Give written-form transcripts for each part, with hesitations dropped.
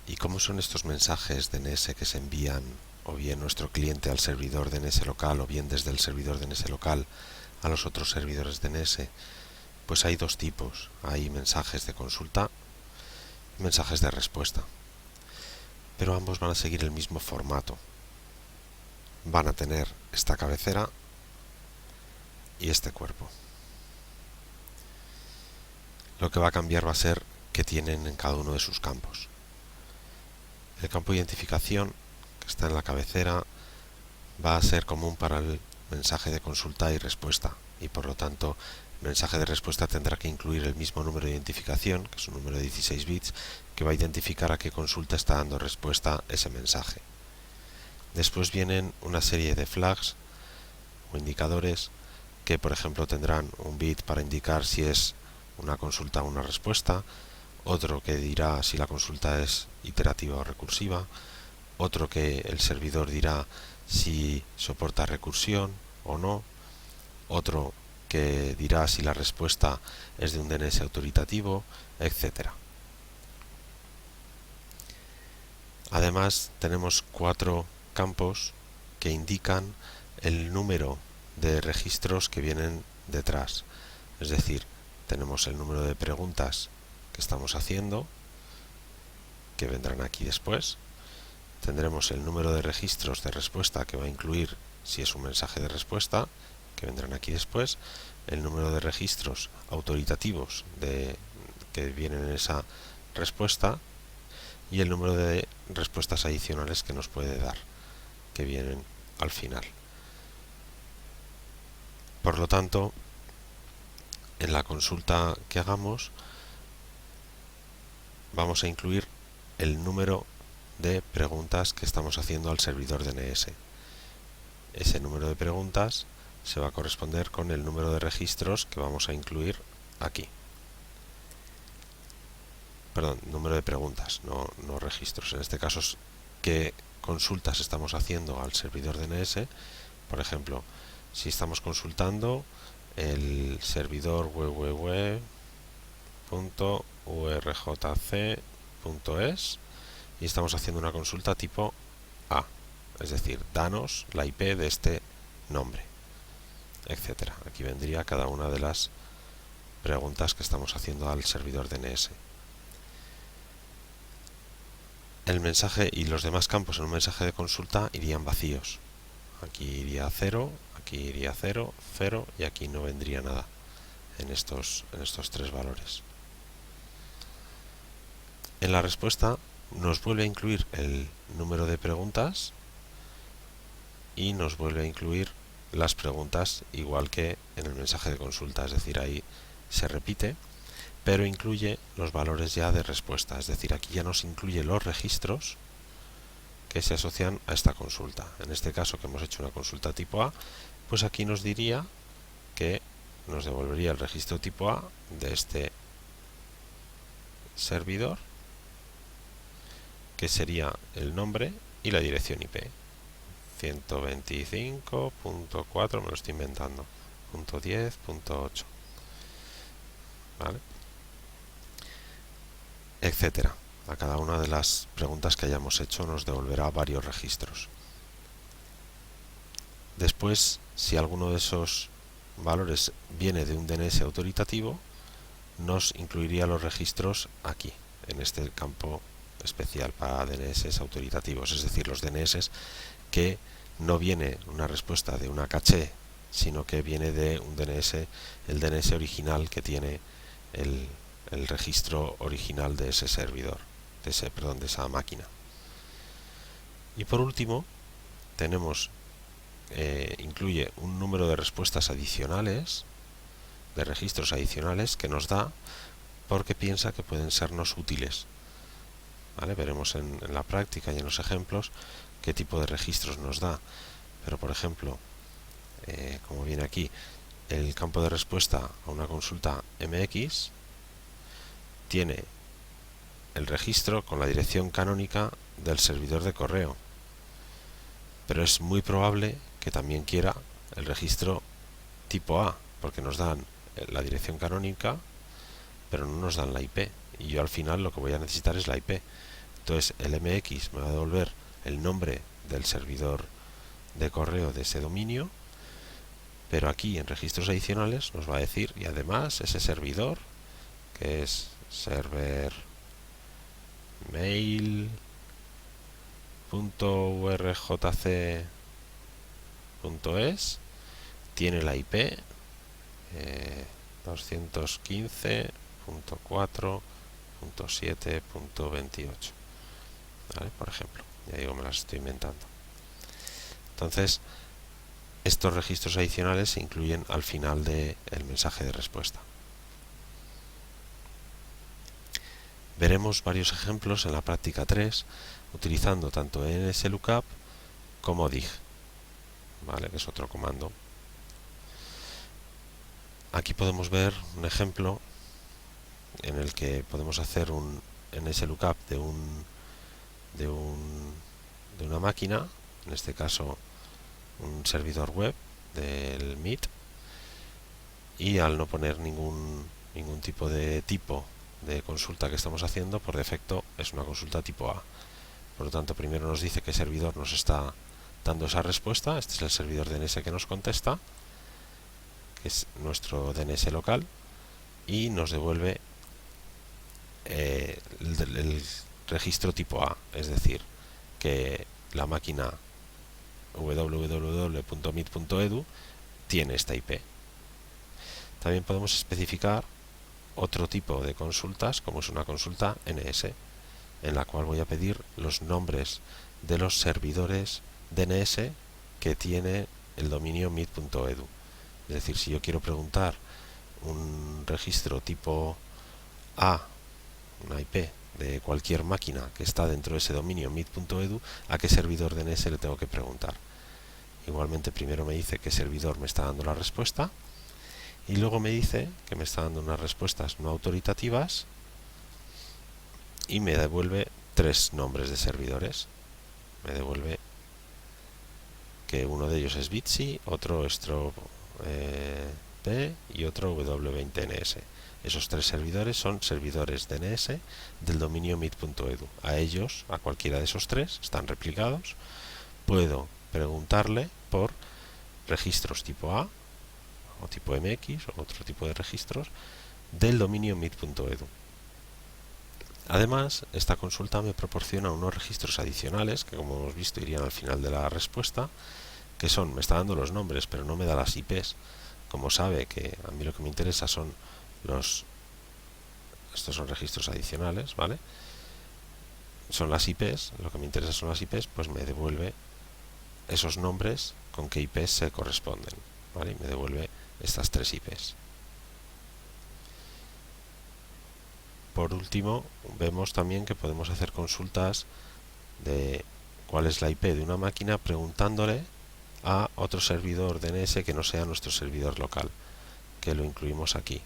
¿Y cómo son estos mensajes DNS que se envían o bien nuestro cliente al servidor DNS local o bien desde el servidor DNS local a los otros servidores DNS? Pues hay dos tipos. Hay mensajes de consulta y mensajes de respuesta. Pero ambos van a seguir el mismo formato. Van a tener esta cabecera y este cuerpo. Lo que va a cambiar va a ser qué tienen en cada uno de sus campos. El campo de identificación, que está en la cabecera, va a ser común para el mensaje de consulta y respuesta, y por lo tanto el mensaje de respuesta tendrá que incluir el mismo número de identificación, que es un número de 16 bits, que va a identificar a qué consulta está dando respuesta ese mensaje. Después vienen una serie de flags o indicadores que, por ejemplo, tendrán un bit para indicar si es una consulta o una respuesta, otro que dirá si la consulta es iterativa o recursiva, otro que el servidor dirá si soporta recursión o no, otro que dirá si la respuesta es de un DNS autoritativo, etc. Además, tenemos 4 campos que indican el número de registros que vienen detrás. Es decir, tenemos el número de preguntas que estamos haciendo, que vendrán aquí después. Tendremos el número de registros de respuesta que va a incluir si es un mensaje de respuesta, que vendrán aquí después. El número de registros autoritativos que vienen en esa respuesta y el número de respuestas adicionales que nos puede dar, que vienen al final. Por lo tanto, en la consulta que hagamos vamos a incluir el número de preguntas que estamos haciendo al servidor DNS. Ese número de preguntas se va a corresponder con el número de registros que vamos a incluir aquí. Perdón, número de preguntas, no registros. En este caso es qué consultas estamos haciendo al servidor DNS. Por ejemplo, si estamos consultando el servidor www.urjc.es y estamos haciendo una consulta tipo A, es decir, danos la IP de este nombre, etcétera. Aquí vendría cada una de las preguntas que estamos haciendo al servidor DNS. El mensaje y los demás campos en un mensaje de consulta irían vacíos. Aquí iría 0, aquí iría 0, 0 y aquí no vendría nada en estos 3 valores. En la respuesta nos vuelve a incluir el número de preguntas y nos vuelve a incluir las preguntas igual que en el mensaje de consulta, es decir, ahí se repite, pero incluye los valores ya de respuesta, es decir, aquí ya nos incluye los registros que se asocian a esta consulta. En este caso que hemos hecho una consulta tipo A, pues aquí nos diría que nos devolvería el registro tipo A de este servidor, que sería el nombre y la dirección IP. 125.4, me lo estoy inventando, .10.8, ¿vale? Etcétera. A cada una de las preguntas que hayamos hecho nos devolverá varios registros. Después, si alguno de esos valores viene de un DNS autoritativo, nos incluiría los registros aquí, en este campo especial para DNS autoritativos, es decir, los DNS que no viene una respuesta de una caché, sino que viene de un DNS, el DNS original que tiene el registro original de ese servidor, de esa máquina. Y por último, tenemos incluye un número de respuestas adicionales, de registros adicionales que nos da porque piensa que pueden sernos útiles. ¿Vale? Veremos en la práctica y en los ejemplos qué tipo de registros nos da. Pero por ejemplo, como viene aquí, el campo de respuesta a una consulta MX tiene el registro con la dirección canónica del servidor de correo, pero es muy probable que también quiera el registro tipo A, porque nos dan la dirección canónica, pero no nos dan la IP, y yo al final lo que voy a necesitar es la IP. Entonces el MX me va a devolver el nombre del servidor de correo de ese dominio, pero aquí en registros adicionales nos va a decir, y además ese servidor, que es server mail.urjc.es, tiene la IP 215.4.7.28, ¿vale? Por ejemplo, ya digo, me las estoy inventando. Entonces, estos registros adicionales se incluyen al final del mensaje de respuesta. Veremos varios ejemplos en la práctica 3 utilizando tanto NSLOOKUP como DIG, ¿vale? Que es otro comando. Aquí podemos ver un ejemplo en el que podemos hacer un NSLOOKUP de una máquina, en este caso un servidor web del Meet, y al no poner ningún tipo de consulta que estamos haciendo, por defecto es una consulta tipo A. Por lo tanto, primero nos dice qué servidor nos está dando esa respuesta. Este es el servidor DNS que nos contesta, que es nuestro DNS local, y nos devuelve el registro tipo A, es decir, que la máquina www.meet.edu tiene esta IP. También podemos especificar otro tipo de consultas, como es una consulta NS, en la cual voy a pedir los nombres de los servidores DNS que tiene el dominio meet.edu. Es decir, si yo quiero preguntar un registro tipo A, una IP de cualquier máquina que está dentro de ese dominio meet.edu, ¿a qué servidor DNS le tengo que preguntar? Igualmente, primero me dice qué servidor me está dando la respuesta, y luego me dice que me está dando unas respuestas no autoritativas y me devuelve 3 nombres de servidores. Me devuelve que uno de ellos es Bitsy, otro Strobe P y otro W20NS. Esos 3 servidores son servidores DNS del dominio meet.edu. A ellos, a cualquiera de esos 3, están replicados. Puedo preguntarle por registros tipo A o tipo MX o otro tipo de registros del dominio meet.edu. Además, esta consulta me proporciona unos registros adicionales que, como hemos visto, irían al final de la respuesta, que son, me está dando los nombres pero no me da las IPs. Como sabe que a mí lo que me interesa son estos son registros adicionales, ¿vale? Son las IPs, lo que me interesa son las IPs, pues me devuelve esos nombres con qué IPs se corresponden, ¿vale? Y me devuelve estas 3 IPs. Por último, vemos también que podemos hacer consultas de cuál es la IP de una máquina preguntándole a otro servidor DNS que no sea nuestro servidor local, que lo incluimos aquí.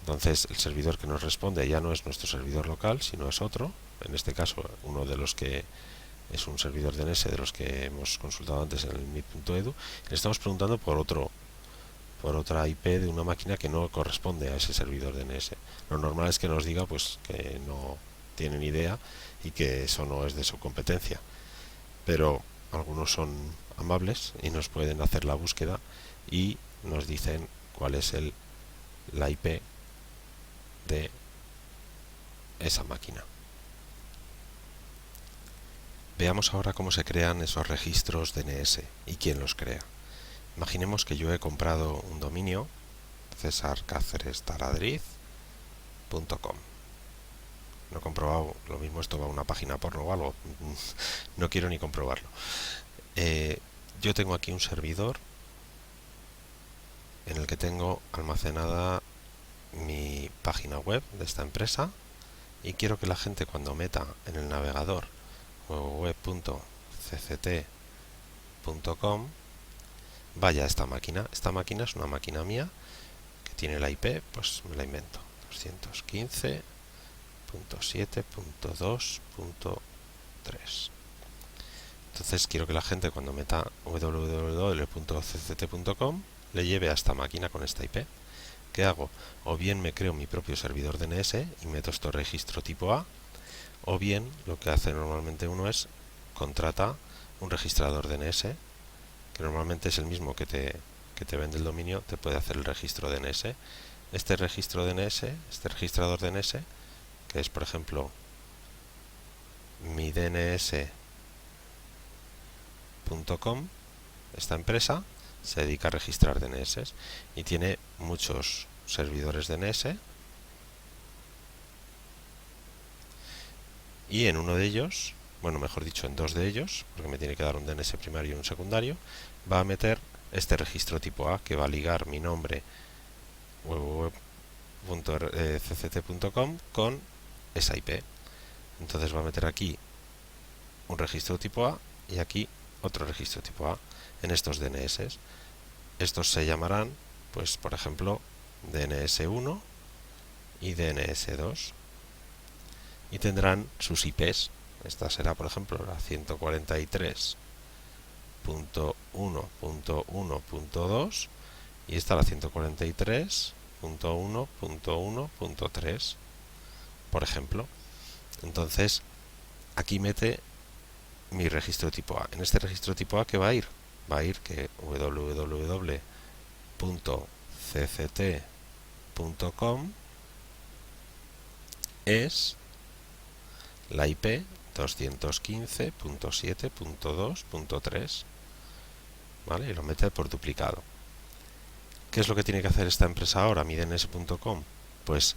Entonces, el servidor que nos responde ya no es nuestro servidor local, sino es otro, en este caso uno de los que es un servidor DNS de los que hemos consultado antes en el meet.edu. Le estamos preguntando por otra IP de una máquina que no corresponde a ese servidor DNS. Lo normal es que nos diga pues que no tiene ni idea y que eso no es de su competencia, pero algunos son amables y nos pueden hacer la búsqueda y nos dicen cuál es la IP de esa máquina. Veamos ahora cómo se crean esos registros DNS y quién los crea. Imaginemos que yo he comprado un dominio, cesarcacerestaradriz.com. No he comprobado, lo mismo esto va a una página porno o algo, no quiero ni comprobarlo. Yo tengo aquí un servidor en el que tengo almacenada mi página web de esta empresa y quiero que la gente, cuando meta en el navegador www.cct.com, vaya a esta máquina. Esta máquina es una máquina mía que tiene la IP, pues me la invento, 215.7.2.3. Entonces quiero que la gente, cuando meta www.cct.com, le lleve a esta máquina con esta IP. ¿qué hago? O bien me creo mi propio servidor DNS y meto esto registro tipo A, o bien lo que hace normalmente uno es contrata un registrador DNS, que normalmente es el mismo que te vende el dominio, te puede hacer el registro DNS. Este registro DNS, este registrador DNS, que es por ejemplo mi DNS.com, esta empresa se dedica a registrar DNS y tiene muchos servidores DNS, y en uno de ellos, bueno, mejor dicho, en dos de ellos, porque me tiene que dar un DNS primario y un secundario, va a meter este registro tipo A que va a ligar mi nombre www.cct.com con esa IP. Entonces va a meter aquí un registro tipo A y aquí otro registro tipo A en estos DNS. Estos se llamarán, pues por ejemplo, DNS1 y DNS2 y tendrán sus IPs. Esta será, por ejemplo, la 143.1.1.2 y esta la 143.1.1.3, por ejemplo. Entonces, aquí mete mi registro tipo A. En este registro tipo A, ¿qué va a ir? Va a ir que www.cct.com es la IP 215.7.2.3, ¿vale? Y lo mete por duplicado. ¿Qué es lo que tiene que hacer esta empresa ahora, mi DNS.com? Pues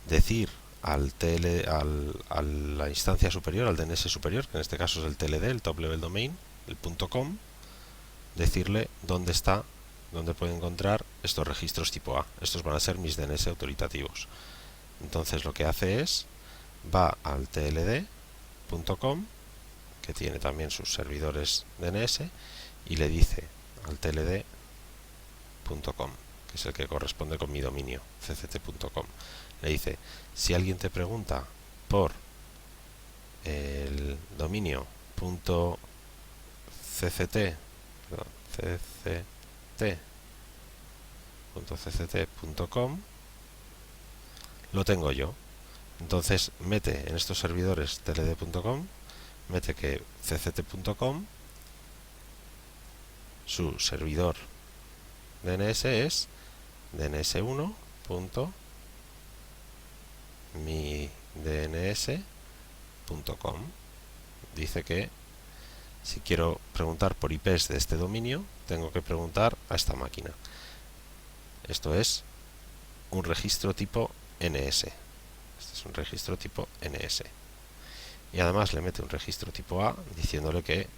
decir a la instancia superior, al DNS superior, que en este caso es el TLD, el Top Level Domain, el .com, decirle dónde puede encontrar estos registros tipo A. Estos van a ser mis DNS autoritativos. Entonces lo que hace es, va al TLD.com, que tiene también sus servidores DNS, y le dice al TLD.com, que es el que corresponde con mi dominio, cct.com. Le dice, si alguien te pregunta por el dominio .cct.com, lo tengo yo. Entonces mete en estos servidores tld.com, mete que cct.com, su servidor DNS es dns1.midns.com. Dice que si quiero preguntar por IPs de este dominio, tengo que preguntar a esta máquina. Esto es un registro tipo NS. Este es un registro tipo NS. Y además le mete un registro tipo A diciéndole que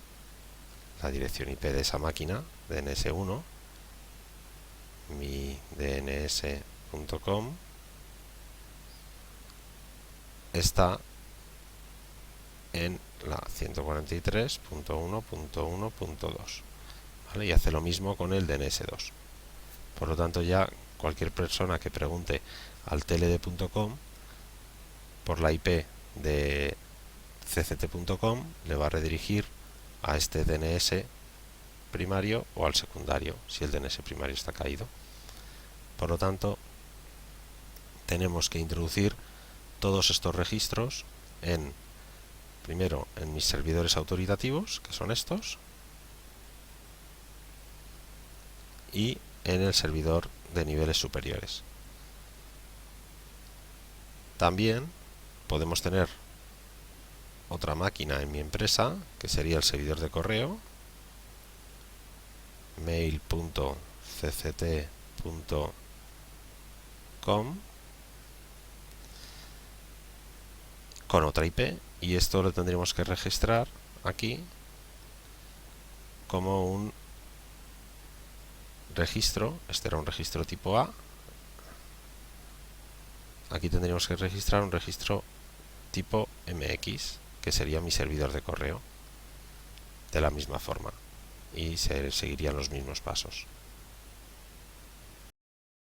la dirección IP de esa máquina, DNS1, midns.com, está en la 143.1.1.2, ¿vale? Y hace lo mismo con el DNS2. Por lo tanto, ya cualquier persona que pregunte al tld.com por la IP de cct.com le va a redirigir a este DNS primario o al secundario, si el DNS primario está caído. Por lo tanto, tenemos que introducir todos estos registros primero en mis servidores autoritativos, que son estos, y en el servidor de niveles superiores. También podemos tener otra máquina en mi empresa, que sería el servidor de correo, mail.cct.com, con otra IP, y esto lo tendríamos que registrar aquí como un registro. Este era un registro tipo A. Aquí tendríamos que registrar un registro tipo MX, que sería mi servidor de correo, de la misma forma, y se seguirían los mismos pasos.